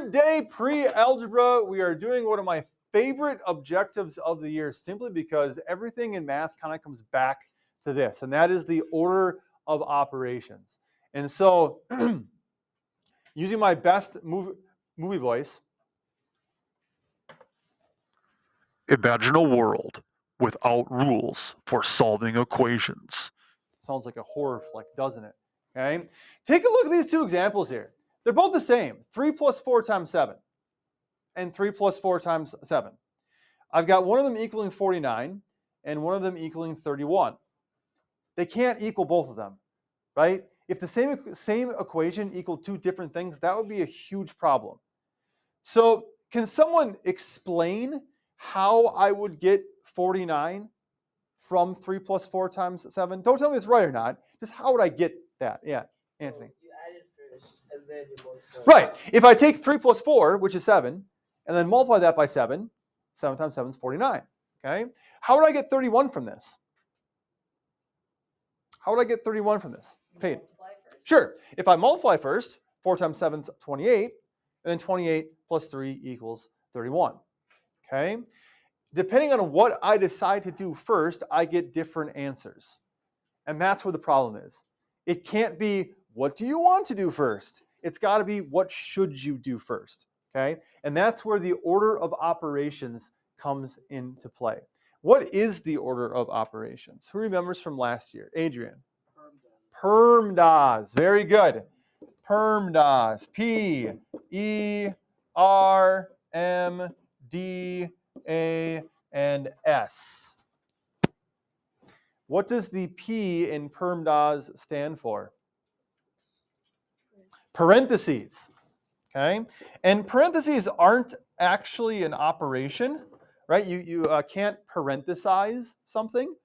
Good day, pre-algebra. We are doing one of my favorite objectives of the year simply because everything in math kind of comes back to this, and that is the order of operations. And so, using my best movie voice, imagine a world without rules for solving equations. Sounds like a horror flick, doesn't it? Okay. Take a look at these two examples here. They're both the same. 3 plus 4 times 7. And 3 plus 4 times 7. I've got one of them equaling 49 and one of them equaling 31. They can't equal both of them, right? If the same equation equaled two different things, that would be a huge problem. So can someone explain how I would get 49 from 3 plus 4 times 7? Don't tell me it's right or not. Just how would I get that? Yeah, Anthony. You added first, and then you multiply. Right. If I take 3 plus 4, which is 7, and then multiply that by 7, 7 times 7 is 49. Okay? How would I get 31 from this? How would I get 31 from this? Payne. Sure. If I multiply first, 4 times 7 is 28, and then 28 plus 3 equals 31. Okay? Depending on what I decide to do first, I get different answers. And that's where the problem is. It can't be, what do you want to do first? It's got to be, what should you do first? Okay? And that's where the order of operations comes into play. What is the order of operations? Who remembers from last year? Adrian. PERMDAS. Very good. PERMDAS. P-E-R-M-D-A-and-S. What does the P in PERMDAS stand for? Parentheses. Okay? And parentheses aren't actually an operation, right? You can't parenthesize something.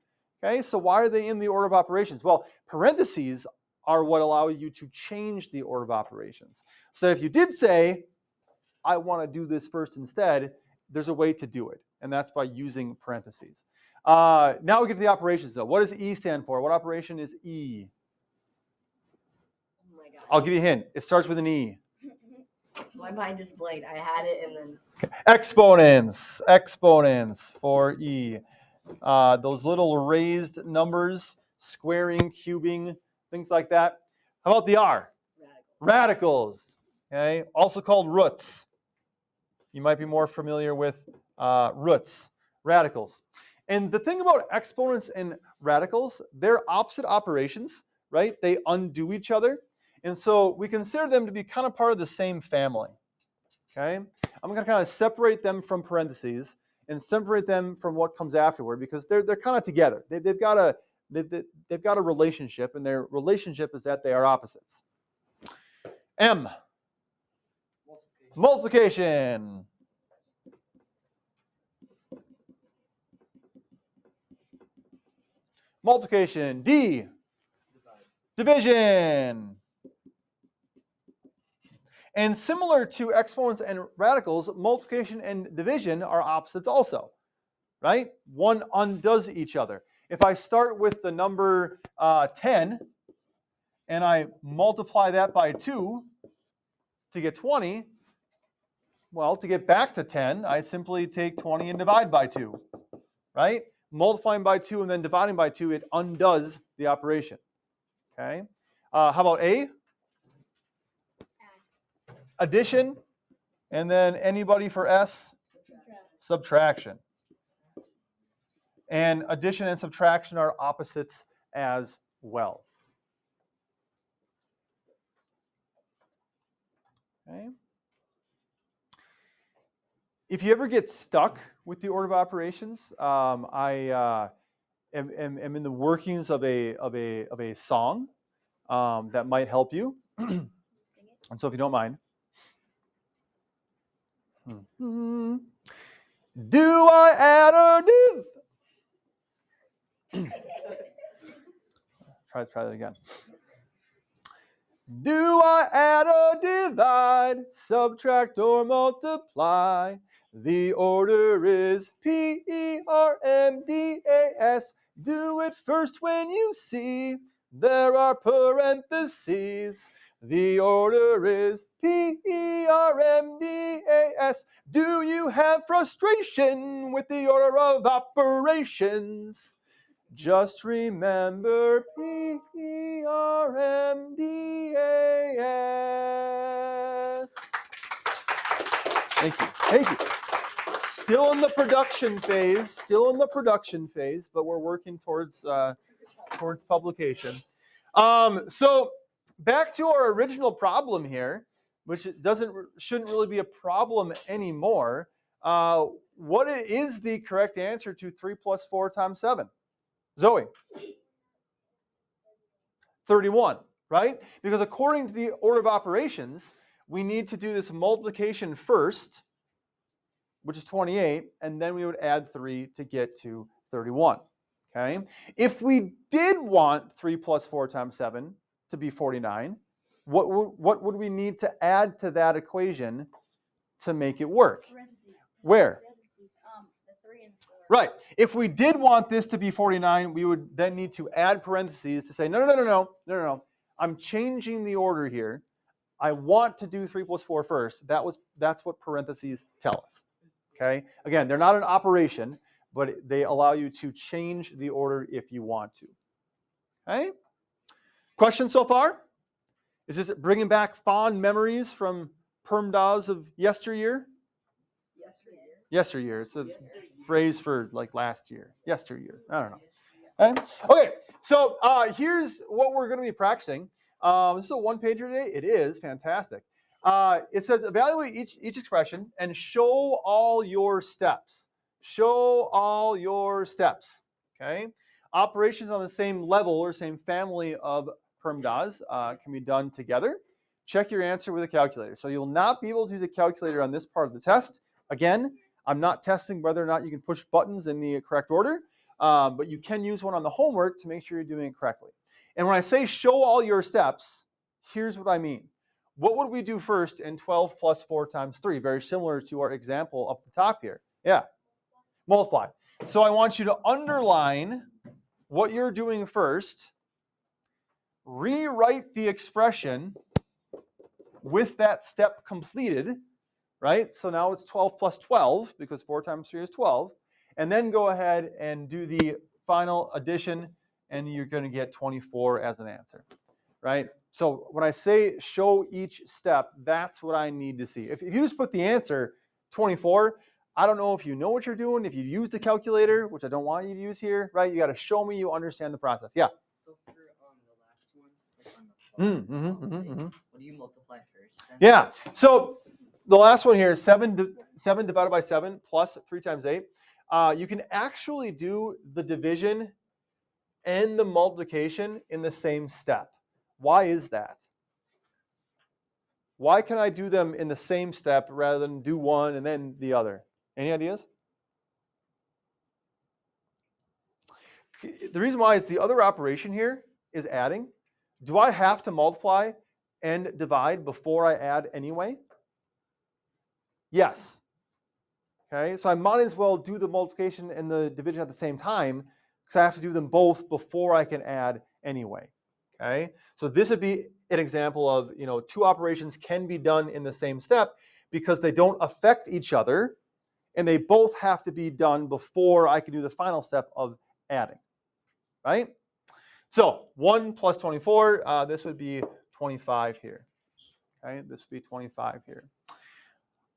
Okay? So why are they in the order of operations? Well, parentheses are what allow you to change the order of operations. So if you did say, I want to do this first instead, there's a way to do it, and that's by using parentheses. Now we get to the operations, though. What does E stand for? What operation is E? Oh my God. I'll give you a hint. It starts with an E. My mind just blanked. I had it and then. Exponents. Exponents for E. Those little raised numbers, squaring, cubing, things like that. How about the R? Radicals. Okay, also called roots. You might be more familiar with roots, radicals. And the thing about exponents and radicals, they're opposite operations, right? They undo each other. And so we consider them to be kind of part of the same family. Okay? I'm going to kind of separate them from parentheses and separate them from what comes afterward because they're kind of together. They've got a relationship, and their relationship is that they are opposites. M. Multiplication. Multiplication. D. Division. And similar to exponents and radicals, multiplication and division are opposites also, right? One undoes each other. If I start with the number 10 and I multiply that by 2 to get 20, well, to get back to 10, I simply take 20 and divide by 2, right? Multiplying by 2 and then dividing by 2, it undoes the operation, okay? How about A? Addition. And then anybody for S? Subtraction. And addition and subtraction are opposites as well. Okay. If you ever get stuck with the order of operations, I am in the workings of a song that might help you. And so if you don't mind. Do I add or div? Try that again. Do I add or divide, subtract or multiply? The order is PERMDAS. Do it first when you see there are parentheses. The order is PERMDAS. Do you have frustration with the order of operations? Just remember PERMDAS. Thank you. Thank you. Still in the production phase, but we're working towards publication. So back to our original problem here, which shouldn't really be a problem anymore. What is the correct answer to 3 plus 4 times 7? Zoe? 31, right? Because according to the order of operations, we need to do this multiplication first, which is 28, and then we would add 3 to get to 31. Okay? If we did want 3 plus 4 times 7 to be 49, what would we need to add to that equation to make it work? Where? The 3 and 4. Right. If we did want this to be 49, we would then need to add parentheses to say, no. I'm changing the order here. I want to do 3 plus 4 first. That's what parentheses tell us. Okay? Again, they're not an operation, but they allow you to change the order if you want to. Okay? Questions so far? Is this bringing back fond memories from PERMDAS of yesteryear? Yesteryear. It's a phrase for like last year. Yesteryear. I don't know. Okay, so here's what we're going to be practicing. This is a one-pager today. It is fantastic. It says evaluate each expression and show all your steps. Show all your steps. Okay. Operations on the same level or same family of PERMDAS can be done together. Check your answer with a calculator. So you'll not be able to use a calculator on this part of the test. Again, I'm not testing whether or not you can push buttons in the correct order, but you can use one on the homework to make sure you're doing it correctly. And when I say show all your steps, here's what I mean. What would we do first in 12 plus 4 times 3? Very similar to our example up the top here. Yeah, multiply. So I want you to underline what you're doing first, rewrite the expression with that step completed, right? So now it's 12 plus 12 because 4 times 3 is 12. And then go ahead and do the final addition, and you're going to get 24 as an answer, right? So when I say show each step, that's what I need to see. If you just put the answer 24, I don't know if you know what you're doing. If you use the calculator, which I don't want you to use here, right? You got to show me you understand the process. Yeah. So for the last one, like on the Mm-hmm. what do you multiply first? Then? Yeah. So the last one here is 7 divided by 7 plus 3 times 8. You can actually do the division and the multiplication in the same step. Why is that? Why can I do them in the same step rather than do one and then the other? Any ideas? The reason why is the other operation here is adding. Do I have to multiply and divide before I add anyway? Yes. Okay, so I might as well do the multiplication and the division at the same time because I have to do them both before I can add anyway. Okay, so this would be an example of, two operations can be done in the same step because they don't affect each other and they both have to be done before I can do the final step of adding, right? So 1 plus 24, this would be 25 here. Okay, this would be 25 here.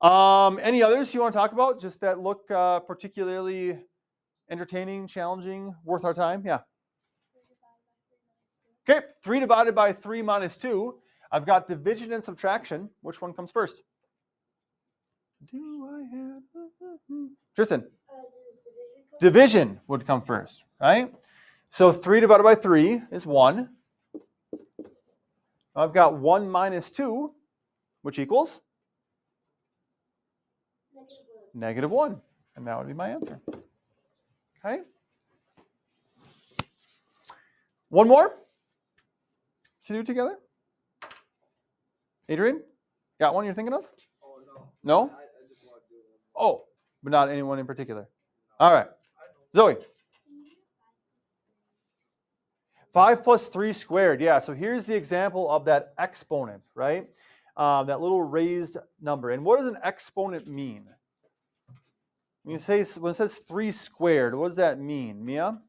Any others you want to talk about? Just that look particularly entertaining, challenging, worth our time? Yeah. Okay, 3 divided by 3 minus 2. I've got division and subtraction. Which one comes first? Do I have... Tristan? Division would come first, right? So 3 divided by 3 is 1. I've got 1 minus 2, which equals? -1. And that would be my answer. Okay. One more to do together? Adrian? Got one you're thinking of? Oh, no. No? I just want to do one. Oh, but not anyone in particular. All right. Zoe? 5 plus 3 squared. Yeah, so here's the example of that exponent, right? That little raised number. And what does an exponent mean? When it says 3 squared, what does that mean, Mia?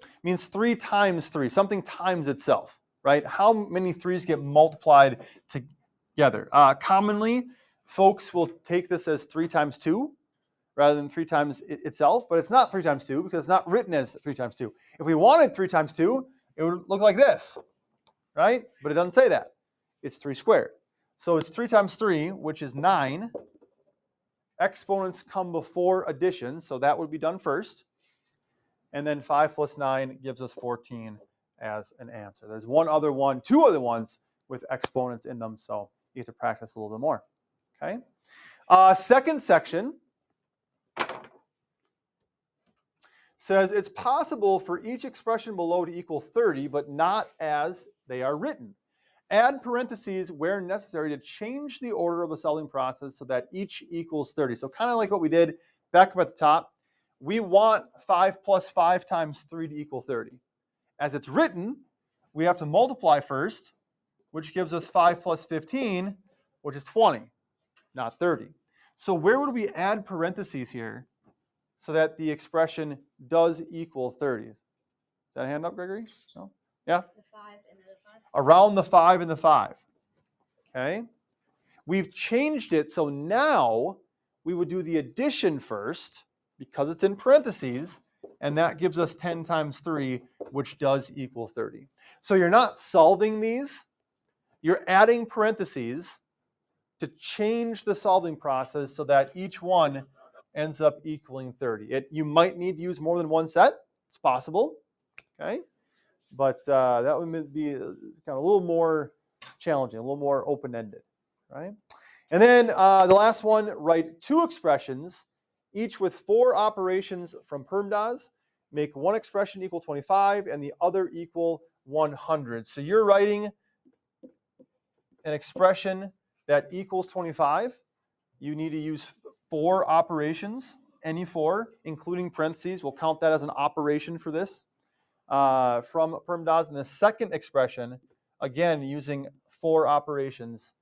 It means 3 times 3, something times itself, right? How many 3's get multiplied together? Commonly, folks will take this as 3 times 2 rather than 3 times itself, but it's not 3 times 2 because it's not written as 3 times 2. If we wanted 3 times 2, it would look like this, right? But it doesn't say that. It's 3 squared. So it's 3 times 3, which is 9. Exponents come before addition, so that would be done first. And then 5 plus 9 gives us 14 as an answer. There's two other ones with exponents in them, so you have to practice a little bit more. Okay. Second section says it's possible for each expression below to equal 30, but not as they are written. Add parentheses where necessary to change the order of the solving process so that each equals 30. So kind of like what we did back up at the top, we want 5 plus 5 times 3 to equal 30. As it's written, we have to multiply first, which gives us 5 plus 15, which is 20, not 30. So where would we add parentheses here so that the expression does equal 30? Is that a hand up, Gregory? No? Yeah? The 5 and the 5. Around the 5 and the 5. Okay? We've changed it, so now we would do the addition first because it's in parentheses, and that gives us 10 times 3, which does equal 30. So you're not solving these, you're adding parentheses to change the solving process so that each one ends up equaling 30. You might need to use more than one set. It's possible. Okay? But that would be kind of a little more challenging, a little more open-ended, right? And then the last one, write 2 expressions, each with 4 operations from PERMDAS. Make one expression equal 25 and the other equal 100. So you're writing an expression that equals 25. You need to use 4 operations, any 4, including parentheses. We'll count that as an operation for this. From PERMDAS, and the second expression, again, using 4 operations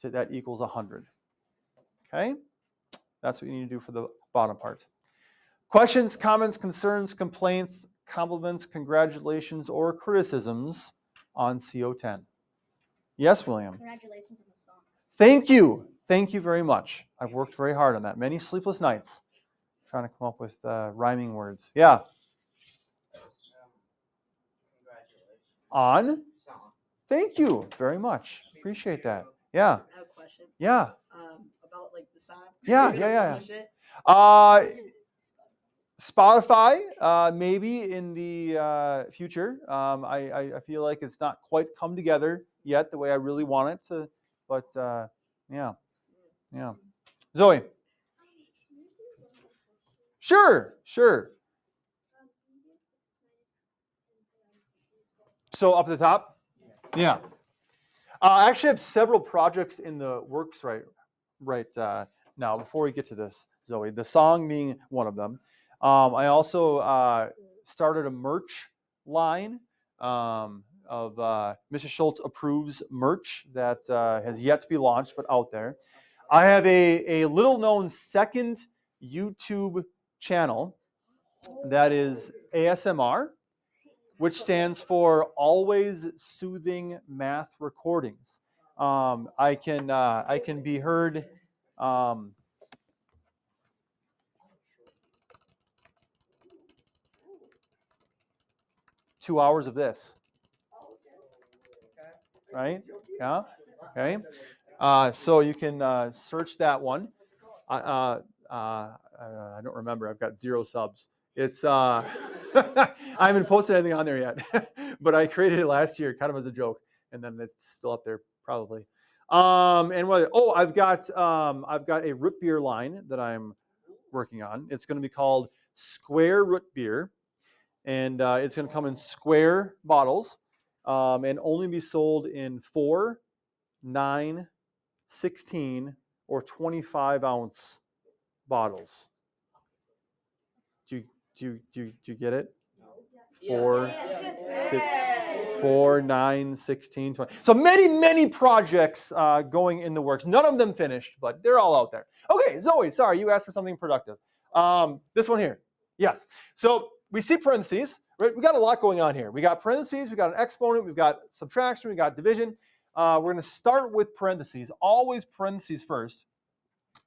that equals 100. Okay? That's what you need to do for the bottom part. Questions, comments, concerns, complaints, compliments, congratulations, or criticisms on CO10? Yes, William? Congratulations on the song. Thank you. Thank you very much. I've worked very hard on that. Many sleepless nights trying to come up with rhyming words. Yeah. Congratulations. On? Song. Thank you very much. Appreciate that. Yeah. I have a question. Yeah. About like the song. Yeah, You're gonna yeah. publish it? Spotify, maybe in the future. I feel like it's not quite come together yet the way I really want it to, but yeah. Zoe. Sure. So up at the top? Yeah. I actually have several projects in the works right now. Before we get to this, Zoe, the song being one of them. I also started a merch line of Mr. Schultz approves merch that has yet to be launched, but out there. I have a little known second YouTube channel that is ASMR, which stands for Always Soothing Math Recordings. I can be heard 2 hours of this, right? Yeah. Okay. So you can search that one. I don't remember. I've got 0 subs. It's I haven't posted anything on there yet, but I created it last year, kind of as a joke, and then it's still up there probably. And what? Oh, I've got a root beer line that I'm working on. It's going to be called Square Root Beer, and it's going to come in square bottles, and only be sold in 4, 9, 16, or 25 ounce bottles. Do Do you get it? Yeah. 4, Yeah. 6, 4, 9, 16, 20. So many projects going in the works. None of them finished, but they're all out there. Okay, Zoe, sorry, you asked for something productive. This one here. Yes. So we see parentheses. Right? We got a lot going on here. We got parentheses, we got an exponent, we've got subtraction, we got division. We're going to start with parentheses. Always parentheses first.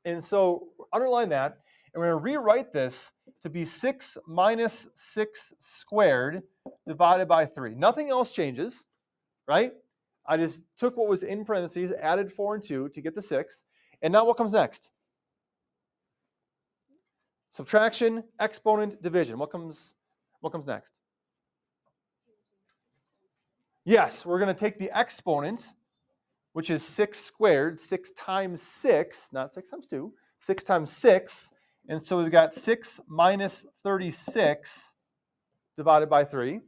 And so underline that. And we're going to rewrite this to be 6 minus 6 squared divided by 3. Nothing else changes, right? I just took what was in parentheses, added 4 and 2 to get the 6. And now what comes next? Subtraction, exponent, division. What comes next? Yes, we're going to take the exponent, which is 6 squared, 6 times 6, not 6 times 2, 6 times 6. And so we've got 6 minus 36 divided by 3.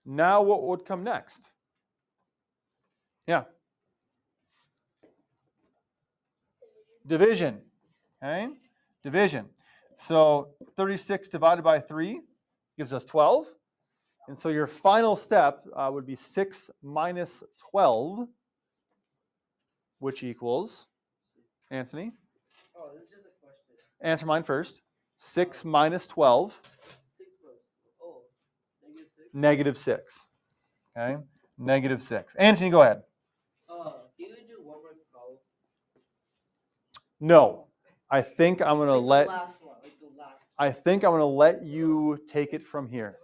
Now what would come next? Yeah. Division. Okay? Division. So 36 divided by 3 gives us 12. And so your final step would be 6 minus 12, which equals, Anthony, Oh, this is just a question. answer mine first. 6 minus 12. 6 plus. Oh, -6. Negative 6. Okay? Negative 6. Anthony, go ahead. Do you do one more problem? No. I think I'm going to Like let the last one, like the last. I think I'm going to let you take it from here.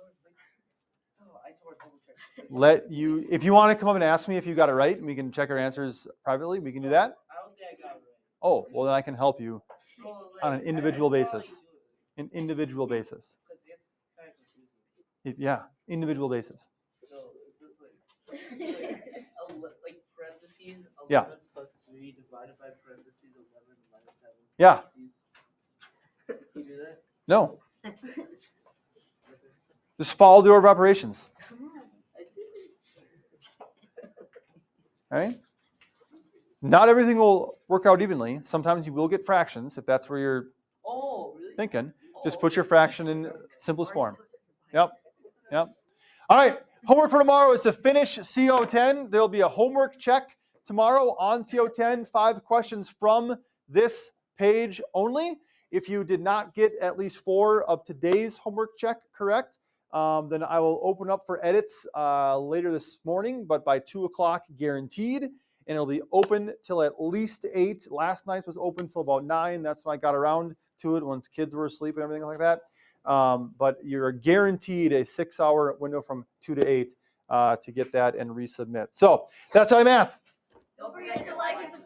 Oh, I just want to double check. Let you, if you want to come up and ask me if you got it right, and we can check our answers privately, we can do that. I don't think I got it right. Oh, well then I can help you Well, on an individual I don't know how basis. you An individual basis. do it, 'cause it's kind of confusing. Yeah, individual basis. So is this like parentheses 11 Yeah. plus 3 divided by parentheses 11 minus 7? Yeah. Parentheses. You do that? No. Just follow the order of operations. I did it. All right? Not everything will work out evenly. Sometimes you will get fractions if that's where you're Oh, really? thinking. Oh, Just put your fraction in simplest form. Yep. All right. Homework for tomorrow is to finish CO10. There'll be a homework check tomorrow on CO10. 5 questions from this page only. If you did not get at least 4 of today's homework check correct, then I will open up for edits later this morning, but by 2 o'clock guaranteed. And it'll be open till at least 8. Last night's was open till about 9. That's when I got around to it, once kids were asleep and everything like that. But you're guaranteed a 6-hour window from 2 to 8 to get that and resubmit. So that's how I math. Don't forget to like and subscribe.